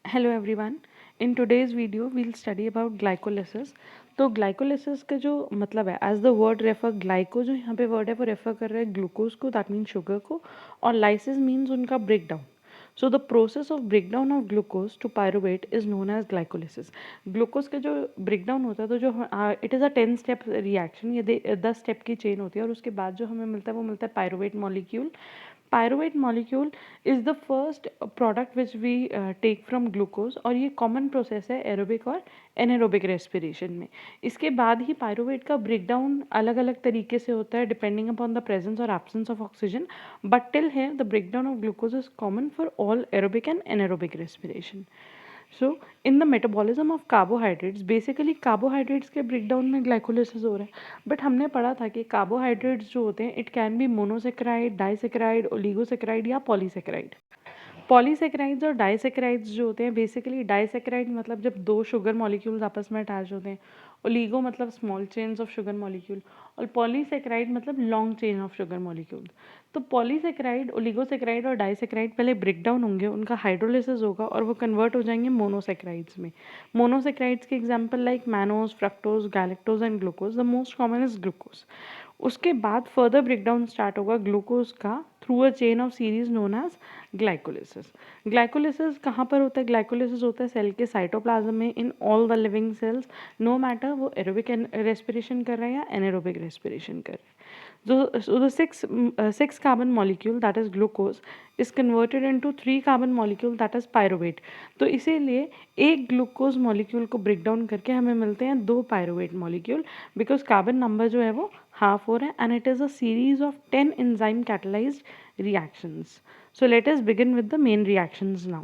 Hello everyone. In today's video we'll study about glycolysis. तो glycolysis का जो मतलब है, as the word refer, glyco जो यहाँ पे वर्ड है वो रेफर कर रहा है ग्लूकोज को, दैट मीन शुगर को, और लाइसिस मीन्स उनका break down. So the process of break down of glucose to pyruvate is known as glycolysis. Glucose का जो ब्रेक डाउन होता है, तो जो it is a 10 step reaction, ये 10 स्टेप की चेन होती है, और उसके बाद जो हमें मिलता है वो मिलता है pyruvate molecule. Pyruvate molecule is the first product which we take from glucose, और ये कॉमन प्रोसेस है एरोबिक और एनारोबिक रेस्पिरेशन में। इसके बाद ही पायरुवेट का ब्रेक डाउन अलग अलग तरीके से होता है डिपेंडिंग अपॉन द प्रेजेंस और absence of oxygen, but till here the breakdown of glucose is common for all aerobic and anaerobic respiration. So in the metabolism of carbohydrates, basically carbohydrates के breakdown में glycolysis हो रहा है, but हमने पढ़ा था कि carbohydrates जो होते हैं it can be monosaccharide, disaccharide, oligosaccharide या polysaccharide। पॉलीसेक्राइड्स और डाइसेक्राइड्स जो होते हैं, बेसिकली डाइसेक्राइड मतलब जब दो शुगर मॉलिक्यूल्स आपस में अटैच होते हैं, ओलिगो मतलब small chains of sugar molecule, और पॉलीसेक्राइड मतलब long chain of sugar molecule. तो पॉलीसेक्राइड, ओलिगोसेक्राइड और डाइसेक्राइड पहले ब्रेक डाउन होंगे, उनका हाइड्रोलिसिस होगा और वो कन्वर्ट हो जाएंगे मोनोसेक्राइड्स में। मोनोसेक्राइड्स के example like mannose, fructose, galactose and glucose. The most common is glucose. उसके बाद फर्दर ब्रेकडाउन स्टार्ट होगा ग्लूकोज का through a chain of series known as glycolysis. Glycolysis कहाँ पर होता है? ग्लाइकोलिसिस होता है सेल के साइटोप्लाज्म में, in all the living cells, no matter वो एरोबिक रेस्पिरेशन कर रहे हैं या एनारोबिक रेस्पिरेशन कर रहे हैं। So the six carbon molecule that is glucose is converted into 3 carbon molecule that is pyruvate। तो इसीलिए एक ग्लूकोज मॉलिक्यूल को ब्रेक डाउन करके हमें मिलते हैं 2 pyruvate molecule, because carbon number जो है वो हाफ हो रहा है, and it is a series of 10 enzyme catalyzed reactions। So let us begin with the main reactions now।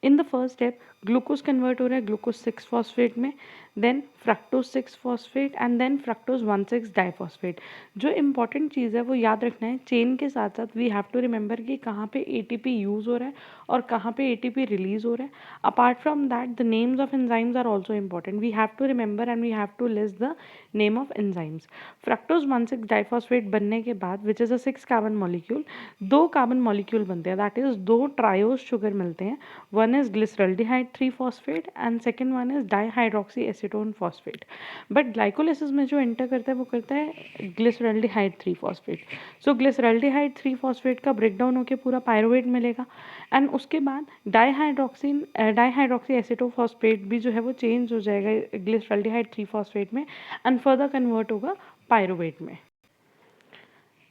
In the first step glucose convert हो रहा है ग्लूकोज 6 फॉस्फेट में, then fructose 6 phosphate, and then fructose 1,6 diphosphate. जो important चीज़ है वो याद रखना है, चेन के साथ साथ वी हैव टू रिमेंबर कि कहाँ पे एटीपी यूज़ हो रहा है और कहाँ पे एटीपी रिलीज हो रहा है। Apart from that the names of enzymes are also important, we have to remember and we have to list the name of enzymes. Fructose 1,6 diphosphate बनने के बाद which is a 6 carbon molecule, 2 carbon molecule बनते हैं, that is 2 triose sugar मिलते हैं। One is glyceraldehyde 3 phosphate and second one is dihydroxy acetone phosphate. But glycolysis में जो enter करता है वो करता है ग्लिसरल्डिहाइड 3 फॉस्फेट। सो ग्लिसरल्डिहाइड 3 फॉस्फेट का ब्रेकडाउन होकर पूरा पायरुवेट मिलेगा, एंड उसके बाद डाईहाइड्रोक्सी एसीटोफॉस्फेट भी जो है वो चेंज हो जाएगा ग्लिसरल्डिहाइड 3 फॉस्फेट में, एंड फर्दर कन्वर्ट होगा पायरुवेट में।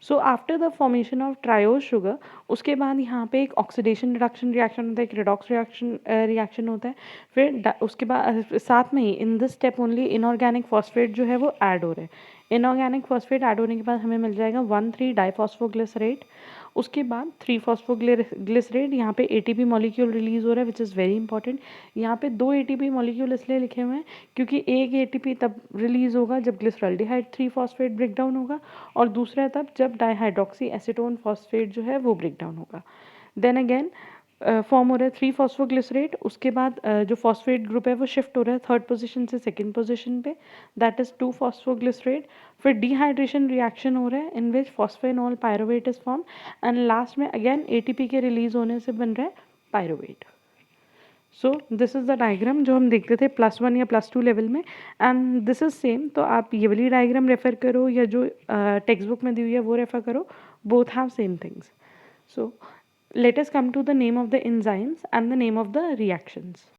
So after the formation of triose sugar, उसके बाद यहाँ पे एक ऑक्सीडेशन रिडक्शन रिएक्शन होता है, एक रिडॉक्स रिएक्शन होता है। फिर उसके बाद साथ में ही in this step only inorganic phosphate जो है वो ऐड हो रहा है। इनऑर्गेनिक फॉस्फेट ऐड होने के बाद हमें मिल जाएगा 1,3 डाइफॉस्फोग्लिसरेट। उसके बाद 3 फॉस्फोग्लिसरेट, यहाँ पे एटीपी मॉलिक्यूल रिलीज हो रहा है विच इज़ वेरी इंपॉर्टेंट। यहाँ पे 2 एटीपी मॉलिक्यूल इसलिए लिखे हुए हैं क्योंकि एक एटीपी तब रिलीज होगा जब ग्लिसरल्डिहाइड 3 फॉस्फेट ब्रेक डाउन होगा, और दूसरा तब जब डाईहाइड्रोक्सी एसीटोन फॉस्फेट जो है वो ब्रेक डाउन होगा। देन अगेन फॉर्म हो रहा है 3 फॉस्फोग्लिसरेट। उसके बाद जो फॉस्फेट ग्रुप है वो शिफ्ट हो रहा है थर्ड पोजीशन से सेकंड पोजीशन पे, दैट इज 2 फॉस्फोग्लिसरेट। फिर डिहाइड्रेशन रिएक्शन हो रहा है in which phosphoenol pyruvate is form, and last में अगेन एटीपी के रिलीज होने से बन रहा है pyruvate. So this is the diagram जो हम देखते थे +1 या +2 लेवल में, एंड दिस इज़ सेम। तो आप ये वाली डायग्राम रेफर करो या जो टेक्स्ट बुक में दी हुई है वो रेफर करो, both have same things. So let us come to the name of the enzymes and the name of the reactions।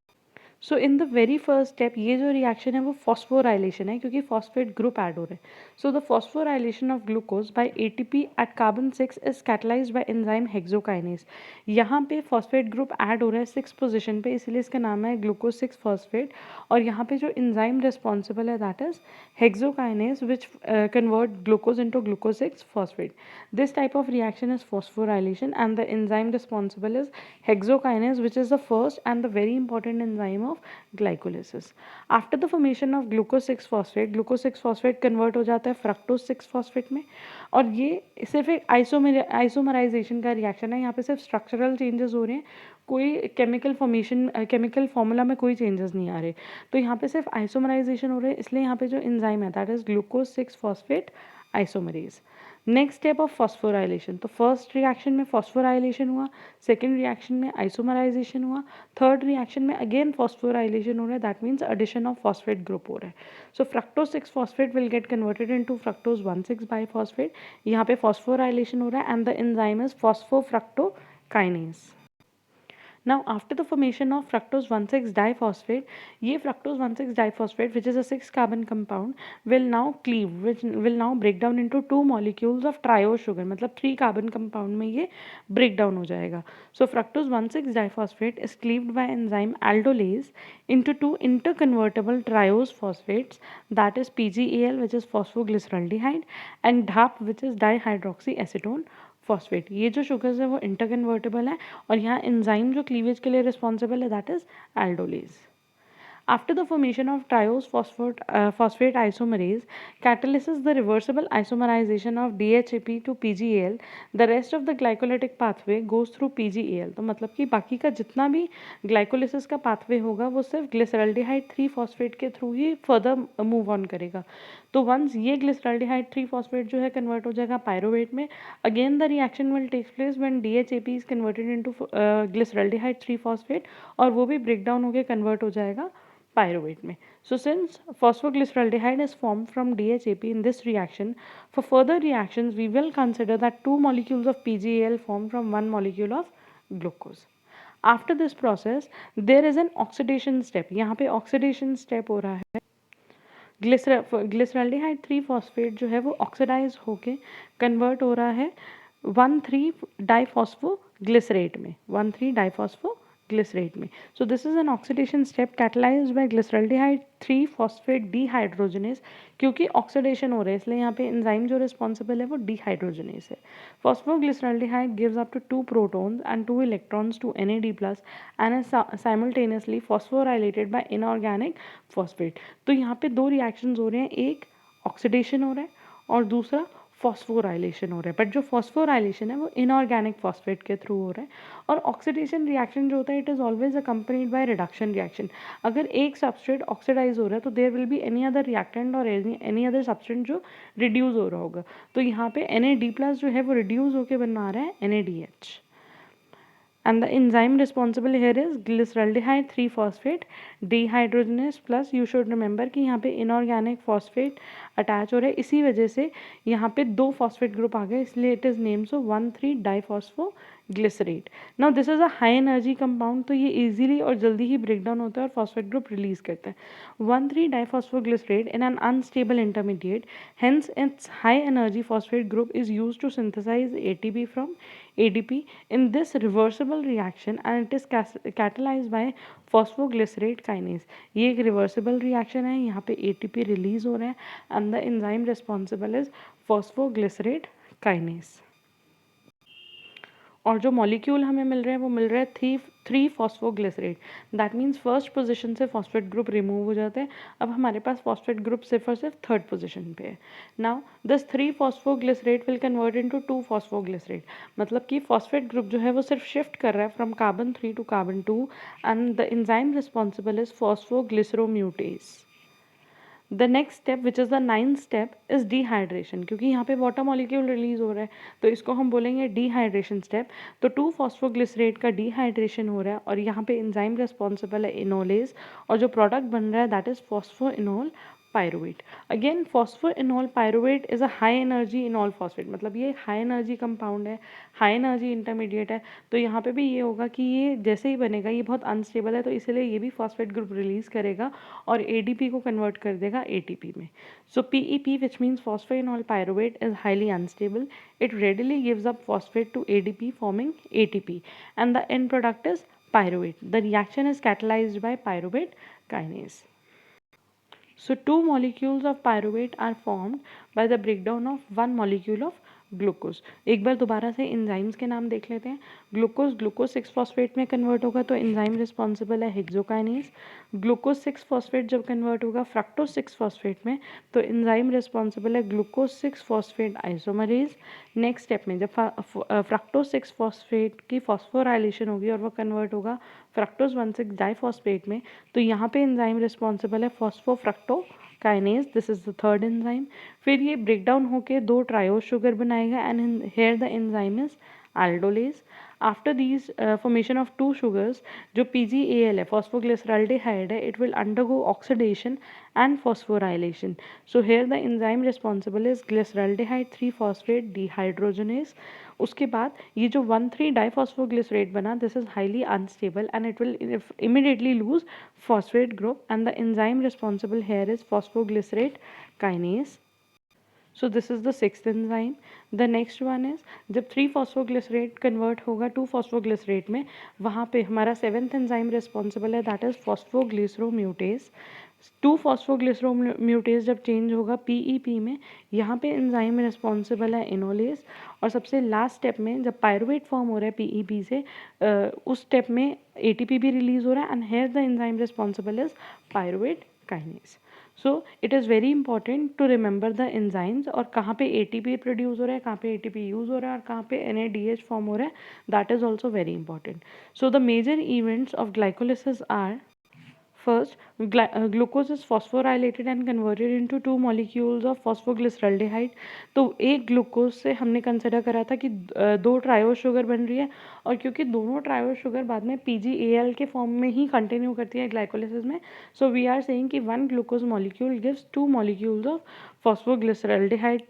So in the very first step ये जो रिएक्शन है वो फॉस्फोराइलेशन है, क्योंकि फॉस्फेट ग्रुप ऐड हो रहा है। So the phosphorylation of glucose by ATP at carbon 6 is catalysed by enzyme hexokinase. यहाँ पे फॉस्फेट ग्रुप ऐड हो रहा है 6 पोजीशन पे, इसलिए इसका नाम है ग्लूकोज 6 फॉस्फेट। और यहाँ पे जो एंजाइम रिस्पॉन्सिबल है that is hexokinase which convert glucose into glucose 6 phosphate। This type of reaction is phosphorylation, and the enzyme responsible is hexokinase, which is the first and the very important enzyme of glycolysis। After the formation of glucose 6 phosphate, glucose 6 phosphate convert हो जाता है fructose 6 phosphate में, और ये सिर्फ एक isomerisation का reaction है। यहाँ पे सिर्फ स्ट्रक्चरल चेंजेस हो रहे हैं, कोई केमिकल फॉर्मेशन केमिकल फॉर्मूला में कोई चेंजेस नहीं आ रहे। तो यहाँ पे सिर्फ आइसोमराइजेशन हो रहा है, इसलिए यहाँ पे जो एंजाइम है that is glucose 6 phosphate isomerase. Next step of phosphorylation, तो फर्स्ट रिएक्शन में फॉस्फोराइलेशन हुआ, सेकेंड रिएक्शन में आइसोमराइजेशन हुआ, थर्ड रिएक्शन में अगेन फॉस्फोराइलेशन हो रहा है, that means addition of phosphate group हो रहा है. So fructose 6 phosphate will get converted into fructose 1,6 biphosphate. यहाँ पे फॉस्फोराइलेशन हो रहा है and the enzyme is phosphofructokinase. Now, after the formation of fructose 1,6 diphosphate, ये fructose 1,6 diphosphate, which is a 6 carbon compound, will now cleave, which will now break down into 2 molecules of triose sugar. मतलब 3 carbon compound में ये break down हो जाएगा. So, fructose 1,6 diphosphate is cleaved by enzyme aldolase into 2 interconvertible triose phosphates, that is PGAL, which is phosphoglyceraldehyde, and DAP, which is dihydroxyacetone phosphate. ये जो sugars है वो interconvertible है और यहाँ एंजाइम जो क्लीवेज के लिए रिस्पॉन्सिबल है that is aldolase. After the formation of triose phosphate isomerase catalyzes the reversible isomerization of DHAP to PGAL, the rest of the glycolytic pathway goes through PGAL. तो मतलब कि बाकी का जितना भी ग्लाइकोलिसिस का पाथवे होगा वो सिर्फ ग्लिसरल्डिहाइड 3 फॉस्फेट के through he further move on करेगा. तो वंस ये ग्लिसरल्डिहाइड 3 फॉस्फेट जो है कन्वर्ट हो जाएगा पायरोवेट में, again the reaction will take place when DHAP is converted into glyceraldehyde 3 phosphate और वो भी ब्रेक डाउन होकर कन्वर्ट हो जाएगा pyruvate में. So since phosphoglyceraldehyde is formed from DHAP in this reaction, for further reactions we will consider that 2 molecules of PGAL form from 1 molecule of glucose. After this process there is an oxidation step. यहाँ पे oxidation step हो रहा है. Glyceraldehyde 3 phosphate जो है वो oxidise होके convert हो रहा है 1,3 डाइफॉस्फोग्लिसरेट में, 1,3 डाइफॉस्फोग्लिसरेट में. So this is an oxidation step catalysed by glyceraldehyde 3 phosphate dehydrogenase. क्योंकि ऑक्सीडेशन हो रहा है इसलिए यहाँ पे एंजाइम जो रिस्पॉन्सिबल है वो डीहाइड्रोजनेज है. Phosphoglyceraldehyde gives up to 2 protons and 2 electrons to NAD+ and is simultaneously phosphorylated by inorganic phosphate. तो यहाँ पे 2 रिएक्शंस हो रहे हैं, एक ऑक्सीडेशन हो रहा है और दूसरा फॉस्फोराइलेशन हो रहा है. बट जो फॉस्फोराइलेशन है वो इनऑर्गेनिक फॉस्फेट के थ्रू हो रहा है. और ऑक्सीडेशन रिएक्शन जो होता है it is always accompanied by reduction reaction. अगर एक सबस्ट्रेट ऑक्सीडाइज हो रहा है तो there will be any other reactant और एनी अदर सबस्टेंट जो रिड्यूस हो रहा होगा. तो यहाँ पे NAD+ जो है वो रिड्यूस होकर बना रहा है NADH. And the enzyme responsible here is glyceraldehyde 3 phosphate dehydrogenase plus. You should remember कि यहाँ पे inorganic phosphate अटैच हो रहा है, इसी वजह से यहाँ पे 2 phosphate group आ गए, इसलिए it is named so 1,3 diphosphoglycerate. Now this is a high energy compound, तो ये इजीली और जल्दी ही ब्रेक डाउन होता है और फॉस्फेट ग्रुप रिलीज करता है. 1,3 diphosphoglycerate in an unstable intermediate, hence its high energy phosphate group is used to synthesize ATP from ADP in this reversible reaction and it is catalyzed by phosphoglycerate kinase. ये एक reversible reaction है, यहाँ पे ATP release हो रहा है and the enzyme responsible is phosphoglycerate kinase. और जो मॉलिक्यूल हमें मिल रहे हैं वो मिल रहे हैं 3 phosphoglycerate. That means first position से फॉस्फेट ग्रुप रिमूव हो जाते हैं. अब हमारे पास फॉस्फेट ग्रुप सिर्फ और सिर्फ थर्ड पोजीशन पे है. Now this 3 phosphoglycerate will convert into 2 phosphoglycerate. मतलब कि फॉस्फेट ग्रुप जो है वो सिर्फ शिफ्ट कर रहा है from carbon 3 to carbon 2 and the enzyme responsible is phosphoglyceromutase. The next step which is the 9th step is dehydration. क्योंकि यहाँ पे वाटर मॉलिक्यूल रिलीज हो रहा है तो इसको हम बोलेंगे डिहाइड्रेशन स्टेप. तो 2 फॉस्फोग्लिसरेट का डिहाइड्रेशन हो रहा है और यहाँ पे एंजाइम रिस्पॉन्सिबल है इनोलेज और जो प्रोडक्ट बन रहा है that is phosphoenol pyruvate. Again phosphoenol pyruvate is a high energy इनॉल phosphate. मतलब ये हाई एनर्जी कंपाउंड है, हाई एनर्जी इंटरमीडिएट है. तो यहाँ पे भी ये होगा कि ये जैसे ही बनेगा ये बहुत अनस्टेबल है तो इसलिए ये भी फॉस्फेट ग्रुप रिलीज करेगा और ADP को कन्वर्ट कर देगा ATP में. सो PEP which means phosphoenol pyruvate is highly unstable. It readily gives up phosphate to ADP forming ATP and the end product is pyruvate. The reaction is catalyzed by pyruvate kinase. So 2 molecules of pyruvate are formed by the breakdown of 1 molecule of glucose. एक बार दोबारा से enzymes के नाम देख लेते हैं. Glucose 6 phosphate में convert होगा तो एंजाइम रिस्पॉन्सिबल है हेक्सोकाइनेज. ग्लूकोज 6 फॉस्फेट जब कन्वर्ट होगा फ्रक्टोज 6 फॉस्फेट में तो एंजाइम रिस्पॉन्सिबल है glucose 6 phosphate isomerase. Next step में जब फ्रक्टोज 6 फॉस्फेट की फॉस्फोराइलेशन होगी और वो कन्वर्ट होगा फ्रक्टोज 1,6 डाइफॉस्फेट में तो यहाँ पे एंजाइम रिस्पॉन्सिबल है phosphofructokinase, this is the third enzyme. फिर ये ब्रेक डाउन होके दो ट्रायोज शुगर बनाएगा and here the enzyme is aldolase. After these formation of two sugars, जो PGAL है phosphoglyceraldehyde है, it will undergo oxidation and phosphorylation. So here the enzyme responsible is glyceraldehyde 3-phosphate dehydrogenase. उसके बाद ये जो 1,3-diphosphoglycerate बना, this is highly unstable and it will immediately lose phosphate group, and the enzyme responsible here is phosphoglycerate kinase. So this is the sixth enzyme. The next one is जब 3-phosphoglycerate convert होगा 2-phosphoglycerate में, वहाँ पे हमारा seventh enzyme responsible है, that is फॉस्फोग्लिसरोम्यूटेज। 2-phosphoglyceromutase जब change होगा PEP में, यहाँ पे एंजाइम रिस्पॉन्सिबल है इनोलेज। और सबसे लास्ट स्टेप में जब पायरुवेट फॉर्म हो रहा है PEP से, उस स्टेप में ATP भी रिलीज हो रहा है and here the enzyme responsible is pyruvate kinase. So it is very important to remember the enzymes और कहाँ पे ATP प्रोड्यूस हो रहा है, कहाँ पे ATP यूज़ हो रहा है और कहाँ पे NADH फॉर्म हो रहा है, that is also very important. So the major events of glycolysis are, first, glucose is phosphorylated and converted into two molecules of phosphoglyceraldehyde. तो एक ग्लूकोज से हमने कंसिडर करा था कि दो ट्रायोज शुगर बन रही है, और क्योंकि दोनों ट्रायोज शुगर बाद में PGAL के फॉर्म में ही कंटिन्यू करती है ग्लाइकोलिसिस में, सो वी आर सेइंग कि one glucose molecule gives two molecules of phosphoglyceraldehyde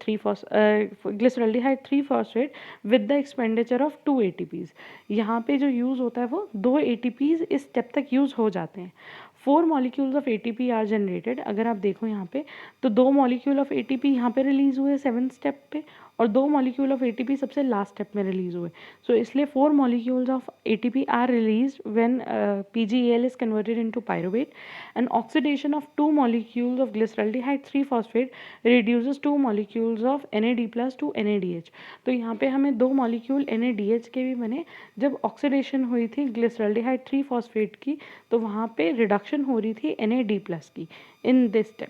3-phosphate with the expenditure of 2 ATPs. यहाँ पे जो यूज़ होता है वो 2 ATPs इस स्टेप तक यूज़ हो जाते हैं। 4 molecules of ATP are generated. अगर आप देखो यहाँ पे, तो 2 मॉलिक्यूल ऑफ ATP यहाँ पे रिलीज हुए 7th स्टेप पे, और 2 मॉलिक्यूल ऑफ ATP सबसे लास्ट स्टेप में रिलीज हुए। सो इसलिए 4 molecules of ATP are release when PGAL is converted into pyruvate, and oxidation of 2 molecules of glyceraldehyde 3-phosphate reduces 2 molecules of NAD+ to NADH। तो यहाँ पे हमें 2 molecule NADH के भी बने। जब ऑक्सीडेशन हुई थी ग्लिसरल्डिहाइड 3-phosphate की, तो वहाँ पे रिडक्शन हो रही थी NAD+ की इन this step.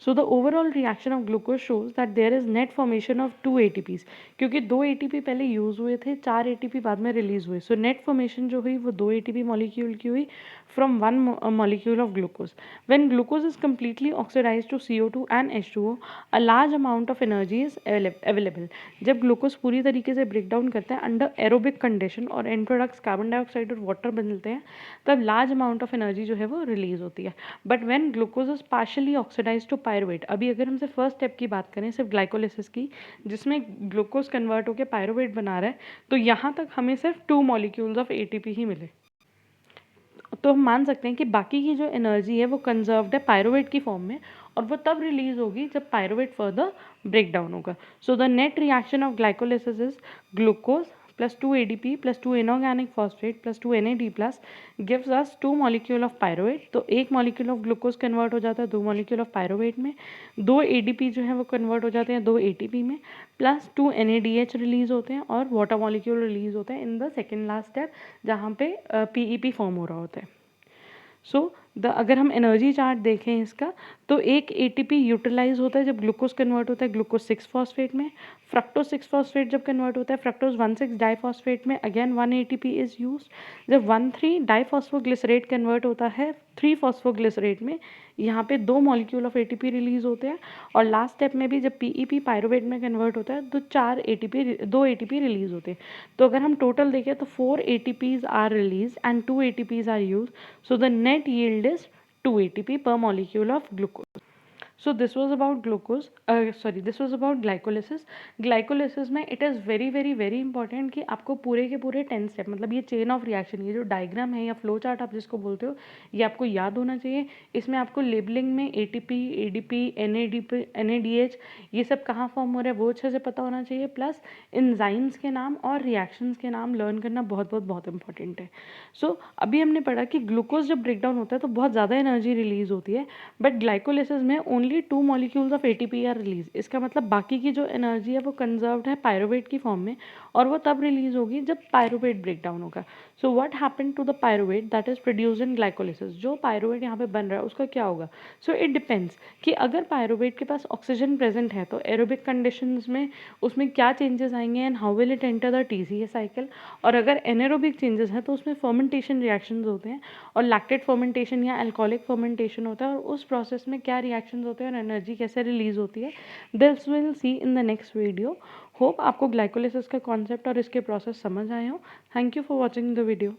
So the overall reaction of glucose shows that there is net formation of 2 ATPs, क्योंकि 2 ATP पहले यूज़ हुए थे, 4 ATP बाद में रिलीज हुए। सो नेट फॉर्मेशन जो हुई वो 2 ATP मॉलिक्यूल की हुई from one molecule of glucose. When glucose is completely oxidized to CO2 and H2O, a large amount of energy is available. जब ग्लूकोज पूरी तरीके से ब्रेक डाउन करते हैं अंडर एरोबिक कंडीशन और एंड प्रोडक्ट्स कार्बन डाइऑक्साइड और water बनते हैं, तब लार्ज अमाउंट ऑफ एनर्जी जो है वो रिलीज होती है। But when glucose is partially oxidise to pyruvate, अभी अगर हम सिर्फ फर्स्ट स्टेप की बात करें, सिर्फ ग्लाइकोलिसिस की, जिसमें ग्लूकोज कन्वर्ट होकर पायरुवेट बना रहा है, तो यहाँ तक हमें सिर्फ 2 मॉलिक्यूल्स ऑफ ATP ही मिले। तो हम मान सकते हैं कि बाकी की जो एनर्जी है वो कंजर्व्ड है पायरुवेट की फॉर्म में, और वो तब रिलीज होगी जब पायरुवेट फर्दर ब्रेक डाउन होगा। सो the net reaction of glycolysis is glucose plus 2 ADP plus 2 inorganic phosphate plus 2 NAD plus gives us 2 molecule of pyruvate। तो एक मॉलिक्यूल ऑफ ग्लूकोज कन्वर्ट हो जाता है 2 मॉलिक्यूल ऑफ पायरुवेट में, 2 ADP जो है वो कन्वर्ट हो जाते हैं 2 ATP में, प्लस 2 NADH रिलीज होते हैं और वाटर मॉलिक्यूल रिलीज होते हैं in the second last step, जहाँ पे PEP फॉर्म हो रहा होता है। सो अगर हम एनर्जी चार्ट देखें इसका, तो एक ATP यूटिलाइज होता है जब ग्लूकोज कन्वर्ट होता है ग्लूकोज 6-phosphate में, फ्रक्टोज 6-phosphate जब कन्वर्ट होता है फ्रक्टोज 1,6-diphosphate में, अगेन 1 ATP इज यूज। जब 1,3-diphosphoglycerate कन्वर्ट होता है 3-phosphoglycerate में, यहाँ पे 2 मॉलिक्यूल ऑफ ATP रिलीज होते हैं, और लास्ट स्टेप में भी जब PEP पायरुवेट में कन्वर्ट होता है तो 2 ATP रिलीज होते हैं। तो अगर हम टोटल देखें तो 4 ATPs are release and 2 ATPs are use, so the net yield is 2 ATP per molecule of glucose. So this was about this was about glycolysis. Glycolysis में it is very important कि आपको पूरे के पूरे 10 step, मतलब ये chain of reaction, ये जो डायग्राम है या फ्लो चार्ट आप जिसको बोलते हो, ये आपको याद होना चाहिए। इसमें आपको लेबलिंग में ATP, ADP, NADH ये सब कहाँ फॉर्म हो रहा है वो अच्छे से पता होना चाहिए, प्लस एंजाइम्स के नाम और रिएक्शंस के नाम लर्न करना बहुत इंपॉर्टेंट है। सो अभी हमने पढ़ा कि ग्लूकोज जब ब्रेक डाउन होता है तो बहुत ज़्यादा एनर्जी रिलीज होती है, बट ग्लाइकोलिसिस में only only 2 molecules of ATP are release. इसका मतलब बाकी की जो एनर्जी है वो कंजर्व्ड है पायरुवेट की फॉर्म में, और वो तब रिलीज होगी जब पायरुवेट ब्रेक डाउन होगा। So what happen to the pyruvate that is produced in glycolysis. जो पायरुवेट यहाँ पे बन रहा है उसका क्या होगा? सो इट डिपेंड्स कि अगर पायरुवेट के पास ऑक्सीजन प्रेजेंट है तो एरोबिक कंडीशंस में उसमें क्या चेंजेस आएंगे and how will it enter the TCA cycle. और अगर एनारोबिक चेंजेस हैं तो उसमें फर्मेंटेशन रिएक्शंस होते हैं, और लैक्टेट फर्मेंटेशन या अल्कोहलिक फर्मेंटेशन होता है, और उस प्रोसेस में क्या रिएक्शंस होते हैं और एनर्जी कैसे रिलीज होती है, this will see in the next video. Hope आपको ग्लाइकोलिसिस का कॉन्सेप्ट और इसके प्रोसेस समझ आए हो। Thank you for watching the video.